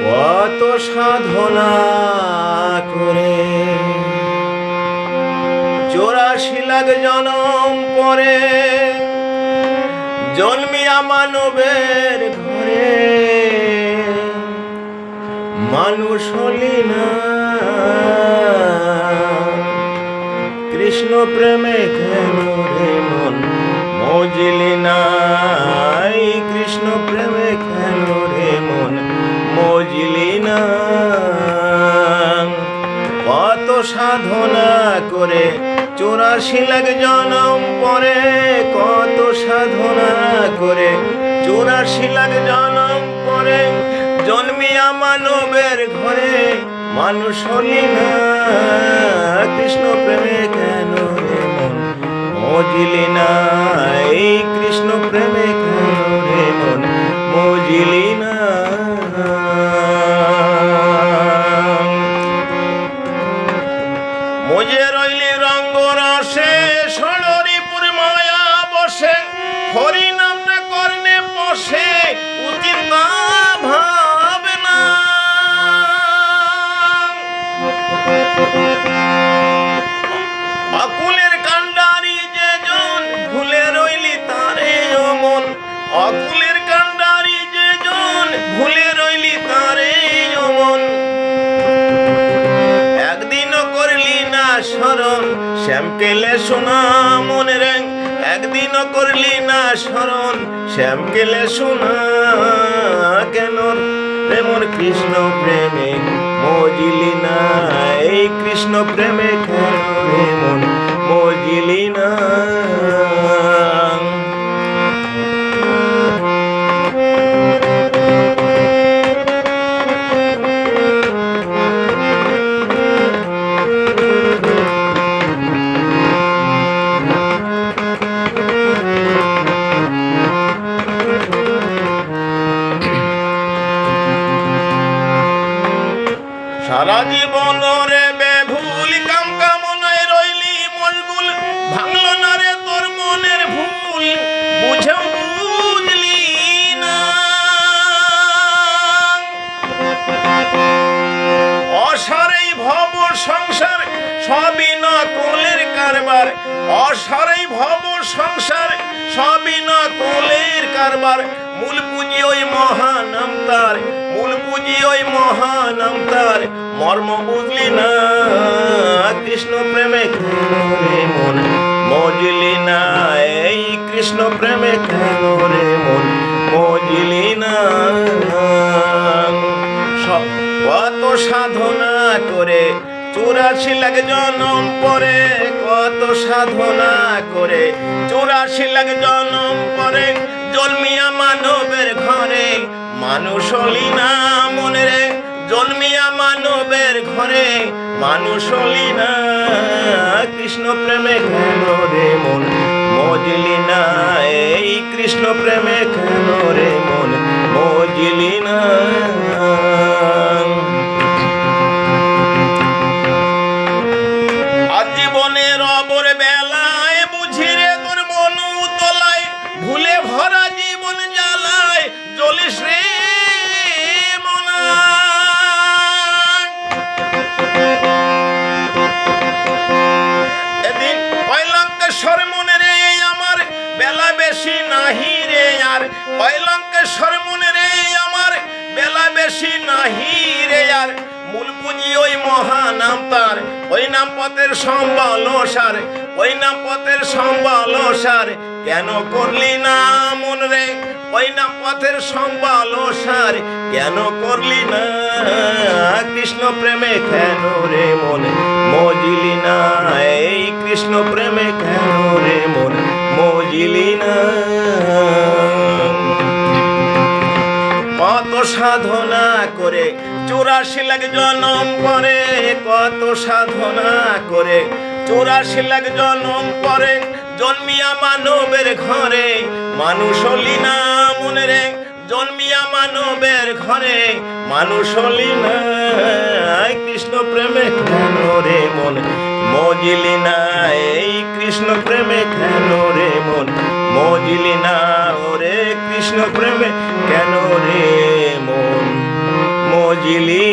কত সাধনা করে 84 লাখ জনম পরে জন্মিয়া মানবের ঘরে মানুষ হলি না কৃষ্ণ প্রেমে কেন রে মন মজিলি নাই কৃষ্ণ প্রেমে কেন রে মন মজিলি না কত সাধনা করে 84 লাখ জনম পরে কত সাধনা করে 84 লাখ জনম পরে জন্মিয়া মানবের ঘরে মানুষ হলি না কৃষ্ণ প্রেমে কেন রে মন মজিলি না এই কৃষ্ণ প্রেমে কেন রে মন মজিলি না মজে রইলি রঙ্গ রসে ষড়রিপুর মায়া বসে হরি নাম না করনে বসে উচিত ভাবে না অকুলের কান্ডারি যে জন ভুলে রইলি তারে ও মন অকুলের কান্ডারি যে জন ভুলে রইলি তারে ও মন একদিনও করলি না স্মরণ শ্যামকেলে শোনা মনে রে একদিনও করলি না স্মরণ শ্যামকেলে শোনা কেন রে মোর কৃষ্ণ প্রেমে মজিলি না এই কৃষ্ণ প্রেমে কেন রে মন মজিলি না সারা জীবন রে বেভুল কাম কামনায় রইলি মশগুল ভাঙলো না রে তোর মনের ভুল বুঝেও বুঝলি না অসারেই ভব সংসার সবই না কোলের কারবার অসারেই ভব সংসার সবই না কোলের কারবার মূল পুঁজি ওই মহানাম তার মূল পুঁজি ওই মহানাম তার মর্ম বুঝলি না কৃষ্ণ প্রেমে কেন রে মন মজিলি না এই কৃষ্ণ প্রেমে কেন রে মন মজিলি না কত সাধনা করে 84 লাখ জনম পরে কত সাধনা করে 84 লাখ জনম পরে জন্মিয়া মানবের ঘরে মানুষ হলি না মনে রে জন্মিয়া মানবের ঘরে মানুষ হলি না কৃষ্ণ প্রেমে কেন রে মন মজিলি না এই কৃষ্ণ প্রেমে কেন রে মন মজিলি না আজীবনের অবর বেলায় বুঝি রে তোর মন তোলায় ভুলে ভরা জীবন জ্বালায় জ্বলিস রে মনা এদিন কয়লঙ্কেশ্বর মনে রে আমার বেলা বেশি নাহি রে আর কয়লঙ্কেশ্বর মনে রে আমার বেলা বেশি নাহি রে আর মূল পুঁজি ওই মহানাম তার ওই নাম পথের সম্বল সার ওই নাম পথের সম্বল সার কেন করলি না মন রে ওই নাম পথের সম্বল সার কেন করলি না কৃষ্ণ প্রেমে কেন রে মন মজিলি না এই কৃষ্ণ প্রেমে কেন রে মন মজিলি না কত সাধনা করে 84 লাখ জনম পরে কত সাধনা করে 84 লাখ জনম পরে জন্মিয়া মানবের ঘরে মানুষ হলি না মনে রে জন্মিয়া মানবের ঘরে মানুষ হলি না কৃষ্ণ প্রেমে কেন রে মন মজিলি না এই কৃষ্ণ প্রেমে কেন রে মন মজিলি না ওরে কৃষ্ণ প্রেমে কেন রে মন মজিলি এলে